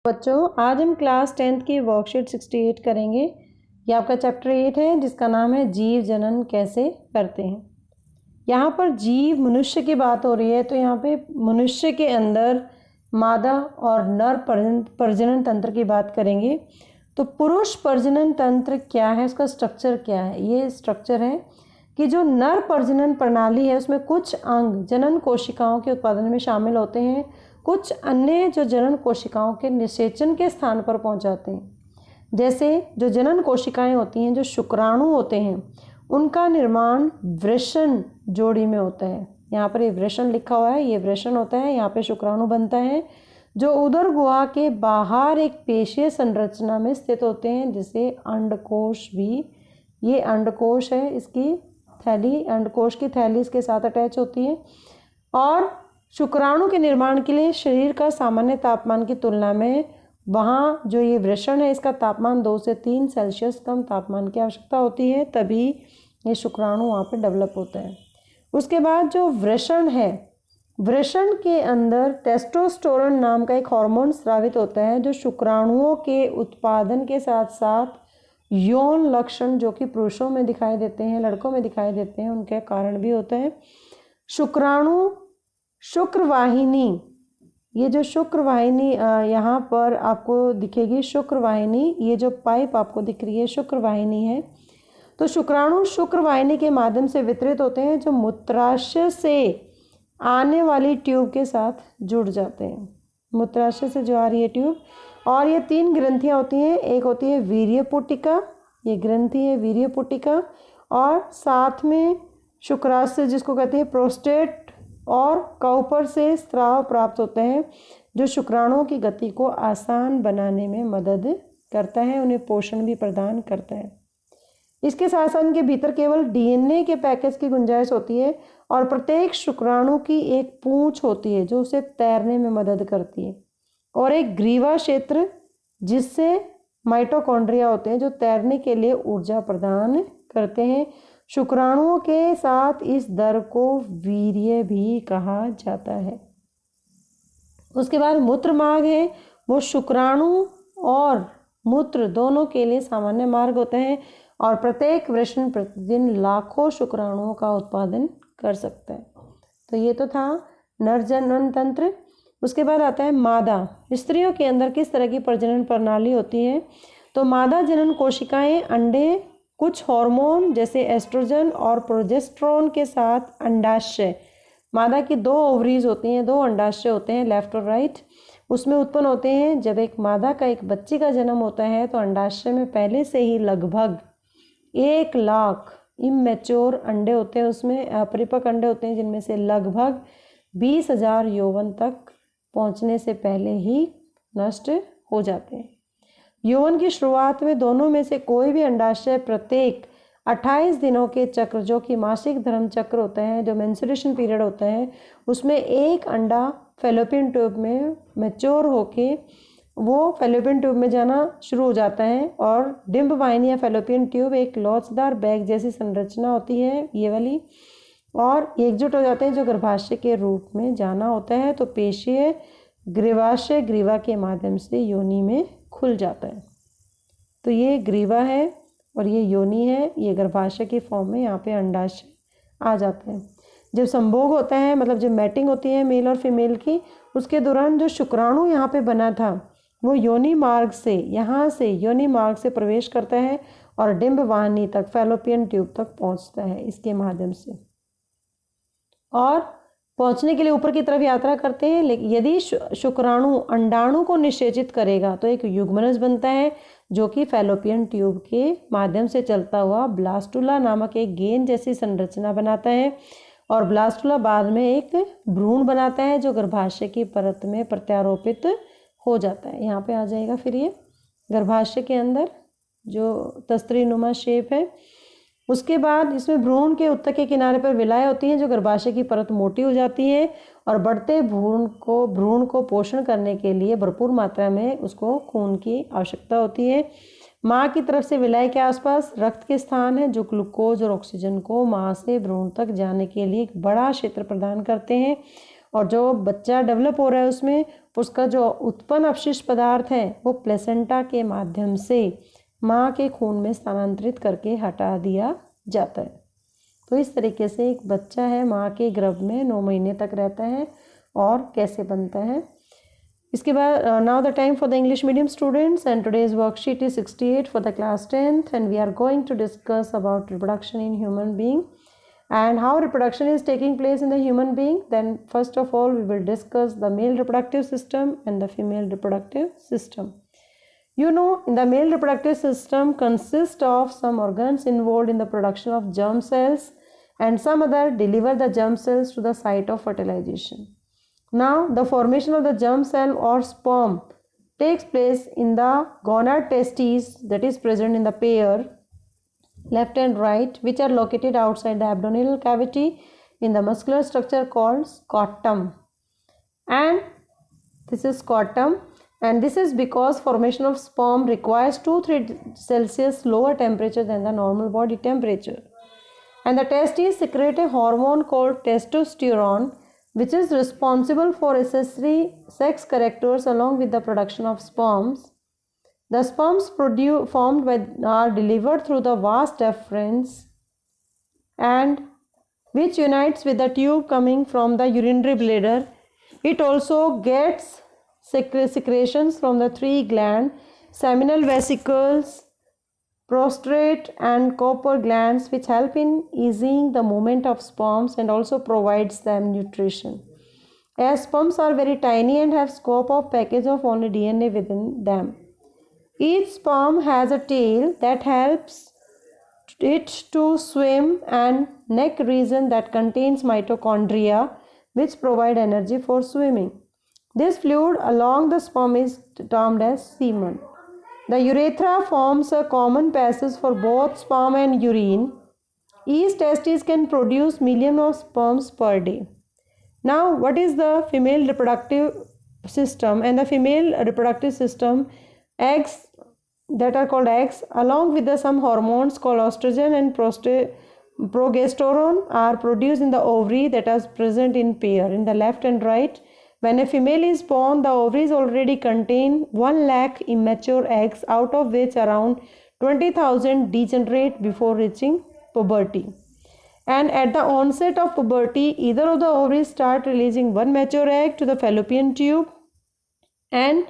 बच्चों, आज हम क्लास 10th की वर्कशीट 68 करेंगे। ये आपका चैप्टर 8 है जिसका नाम है जीव जनन कैसे करते हैं। यहाँ पर जीव मनुष्य की बात हो रही है, तो यहाँ पे मनुष्य के अंदर मादा और नर प्रजनन तंत्र की बात करेंगे। तो पुरुष प्रजनन तंत्र क्या है, उसका स्ट्रक्चर क्या है। ये स्ट्रक्चर है कि जो नर प्रजनन प्रणाली है उसमें कुछ अंग जनन कोशिकाओं के उत्पादन में शामिल होते हैं, कुछ अन्य जो जनन कोशिकाओं के निषेचन के स्थान पर पहुंच जाते हैं। जैसे जो जनन कोशिकाएं होती हैं, जो शुक्राणु होते हैं, उनका निर्माण वृषण जोड़ी में होता है। यहाँ पर ये वृषण लिखा हुआ है, ये वृषण होता है, यहाँ पे शुक्राणु बनता है जो उदर गुहा के बाहर एक पेशीय संरचना में स्थित होते हैं, जिसे अंडकोश भी, ये अंडकोश है, इसकी थैली, अंडकोश की थैली इसके साथ अटैच होती है। और शुक्राणु के निर्माण के लिए शरीर का सामान्य तापमान की तुलना में वहाँ जो ये वृषण है इसका तापमान 2 से 3 सेल्सियस कम तापमान की आवश्यकता होती है, तभी ये शुक्राणु वहाँ पे डेवलप होता है। उसके बाद जो वृषण है, वृषण के अंदर टेस्टोस्टेरोन नाम का एक हार्मोन स्रावित होता है जो शुक्राणुओं के उत्पादन के साथ साथ यौन लक्षण जो कि पुरुषों में दिखाई देते हैं, लड़कों में दिखाई देते हैं, उनके कारण भी होता है। शुक्राणु शुक्रवाहिनी, ये जो शुक्रवाहिनी यहाँ पर आपको दिखेगी, शुक्रवाहिनी, ये जो पाइप आपको दिख रही है शुक्रवाहिनी है। तो शुक्राणु शुक्रवाहिनी के माध्यम से वितरित होते हैं जो मूत्राशय से आने वाली ट्यूब के साथ जुड़ जाते हैं। मूत्राशय से जो आ रही है ट्यूब, और ये 3 ग्रंथियाँ होती हैं। एक होती है वीर्यपुटिका, ये ग्रंथि है वीर्यपुटिका, और साथ में शुक्राशय जिसको कहते हैं प्रोस्टेट, और कऊपर से स्राव प्राप्त होते हैं जो शुक्राणुओं की गति को आसान बनाने में मदद करता है, उन्हें पोषण भी प्रदान करता है। इसके साथ साथ इनके भीतर केवल डीएनए के पैकेज की गुंजाइश होती है, और प्रत्येक शुक्राणु की एक पूंछ होती है जो उसे तैरने में मदद करती है, और एक ग्रीवा क्षेत्र जिससे माइटोकॉन्ड्रिया होते हैं जो तैरने के लिए ऊर्जा प्रदान करते हैं। शुक्राणुओं के साथ इस दर को वीर्य भी कहा जाता है। उसके बाद मूत्र मार्ग है, वो शुक्राणु और मूत्र दोनों के लिए सामान्य मार्ग होते हैं, और प्रत्येक वृषण प्रतिदिन लाखों शुक्राणुओं का उत्पादन कर सकता है। तो ये तो था नर जनन तंत्र। उसके बाद आता है मादा। स्त्रियों के अंदर किस तरह की प्रजनन प्रणाली होती है। तो मादा जनन कोशिकाएं अंडे कुछ हार्मोन जैसे एस्ट्रोजन और प्रोजेस्टेरोन के साथ अंडाशय, मादा की 2 ओवरीज होती हैं, 2 अंडाशय होते हैं लेफ्ट और राइट, उसमें उत्पन्न होते हैं। जब एक मादा का एक बच्चे का जन्म होता है तो अंडाशय में पहले से ही लगभग 1 लाख इमेच्योर अंडे होते हैं, उसमें अपरिपक्व अंडे होते हैं, जिनमें से लगभग 20,000 यौवन तक पहुंचने से पहले ही नष्ट हो जाते हैं। यौवन की शुरुआत में दोनों में से कोई भी अंडाशय प्रत्येक 28 दिनों के चक्र, जो कि मासिक धर्म चक्र होता है, जो मेंस्ट्रुएशन पीरियड होता है, उसमें एक अंडा फैलोपियन ट्यूब में मैच्योर होके वो फैलोपियन ट्यूब में जाना शुरू हो जाता है। और डिंब वाहिनी या फैलोपियन ट्यूब एक लोचदार बैग जैसी संरचना होती है, ये वाली, और एकजुट हो जाते हैं जो गर्भाशय के रूप में जाना होता है। तो पेशीय ग्रीवाशय ग्रीवा के माध्यम से योनि में खुल जाता है। तो ये ग्रीवा है और ये योनि है, ये गर्भाशय की फॉर्म में यहाँ पे अंडाशय आ जाते हैं। जब संभोग होता है, मतलब जब मैटिंग होती है मेल और फीमेल की, उसके दौरान जो शुक्राणु यहाँ पे बना था वो योनि मार्ग से, यहाँ से योनि मार्ग से प्रवेश करता है और डिंब वाहिनी तक, फैलोपियन ट्यूब तक पहुँचता है इसके माध्यम से, और पहुंचने के लिए ऊपर की तरफ यात्रा करते हैं। लेकिन यदि शुक्राणु अंडाणु को निषेचित करेगा तो एक युग्मनज बनता है जो कि फैलोपियन ट्यूब के माध्यम से चलता हुआ ब्लास्टुला नामक एक गेंद जैसी संरचना बनाता है, और ब्लास्टुला बाद में एक भ्रूण बनाता है जो गर्भाशय की परत में प्रत्यारोपित हो जाता है। यहाँ पे आ जाएगा फिर ये गर्भाशय के अंदर जो तस्त्री-नुमा शेप है। उसके बाद इसमें भ्रूण के उत्तक के किनारे पर विलायें होती हैं जो गर्भाशय की परत मोटी हो जाती है, और बढ़ते भ्रूण को पोषण करने के लिए भरपूर मात्रा में उसको खून की आवश्यकता होती है। माँ की तरफ से विलायें के आसपास रक्त के स्थान है जो ग्लूकोज और ऑक्सीजन को माँ से भ्रूण तक जाने के लिए एक बड़ा क्षेत्र प्रदान करते हैं, और जो बच्चा डेवलप हो रहा है उसमें उसका जो उत्पन्न अपशिष्ट पदार्थ है वो प्लेसेंटा के माध्यम से माँ के खून में स्थानांतरित करके हटा दिया जाता है। तो इस तरीके से एक बच्चा है माँ के गर्भ में 9 महीने तक रहता है और कैसे बनता है। इसके बाद now the time for the English medium students and today's worksheet is 68 for the class 10th and we are going to discuss about reproduction in human being and how reproduction is taking place in the human being. Then first of all we will discuss the male reproductive system and the female reproductive system. You know, in the male reproductive system consists of some organs involved in the production of germ cells and some other deliver the germ cells to the site of fertilization. Now the formation of the germ cell or sperm takes place in the gonad testes that is present in the pair left and right, which are located outside the abdominal cavity in the muscular structure called scrotum. And this is scrotum, and this is because formation of sperm requires 2-3 Celsius lower temperature than the normal body temperature. And the testes secrete a hormone called testosterone, which is responsible for accessory sex characters along with the production of sperms. The sperms formed are delivered through the vas deferens and which unites with the tube coming from the urinary bladder. It also gets secretions from the 3 glands, seminal vesicles, prostate and Cooper glands, which help in easing the movement of sperms and also provides them nutrition. As sperms are very tiny and have scope of package of only DNA within them. Each sperm has a tail that helps it to swim and neck region that contains mitochondria which provide energy for swimming. This fluid along the sperm is termed as semen. The urethra forms a common passage for both sperm and urine. Each testis can produce millions of sperms per day. Now, what is the female reproductive system? And the female reproductive system, eggs that are called eggs along with some hormones called estrogen and progesterone are produced in the ovary that is present in pair in the left and right. When a female is born, the ovaries already contain 1 lakh immature eggs, out of which around 20,000 degenerate before reaching puberty. And at the onset of puberty, either of the ovaries start releasing 1 mature egg to the fallopian tube and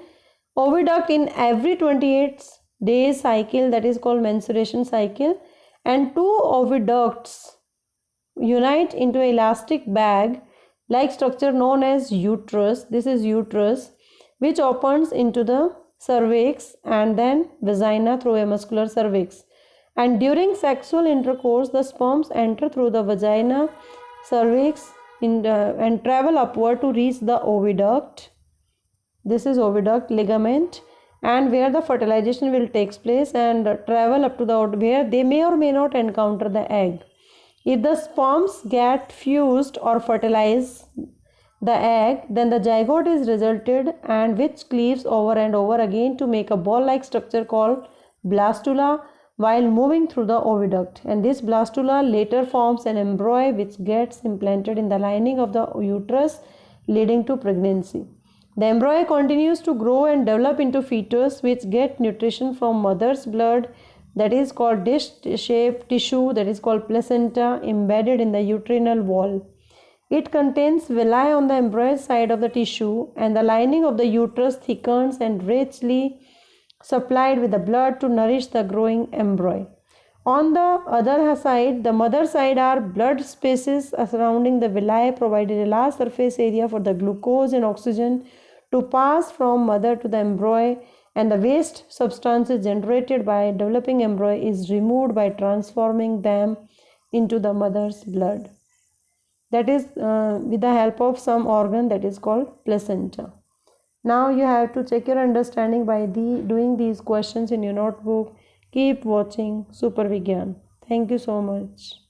oviduct in every 28 days cycle, that is called menstruation cycle, and 2 oviducts unite into an elastic bag like structure known as uterus. This is uterus, which opens into the cervix and then vagina through a muscular cervix. And during sexual intercourse, the sperms enter through the vagina, cervix and travel upward to reach the oviduct. This is oviduct ligament, and where the fertilization will take place and travel up to the where they may or may not encounter the egg. If the sperms get fused or fertilize the egg, then the zygote is resulted and which cleaves over and over again to make a ball-like structure called blastula while moving through the oviduct. And this blastula later forms an embryo which gets implanted in the lining of the uterus, leading to pregnancy. The embryo continues to grow and develop into fetus which get nutrition from mother's blood, that is called dish-shaped tissue, that is called placenta, embedded in the uterine wall. It contains villi on the embryo's side of the tissue, and the lining of the uterus thickens and richly supplied with the blood to nourish the growing embryo. On the other side, the mother side, are blood spaces surrounding the villi, provided a large surface area for the glucose and oxygen to pass from mother to the embryo, and the waste substances generated by developing embryo is removed by transforming them into the mother's blood. That is with the help of some organ that is called placenta. Now you have to check your understanding by doing these questions in your notebook. Keep watching Super Vigyan. Thank you so much.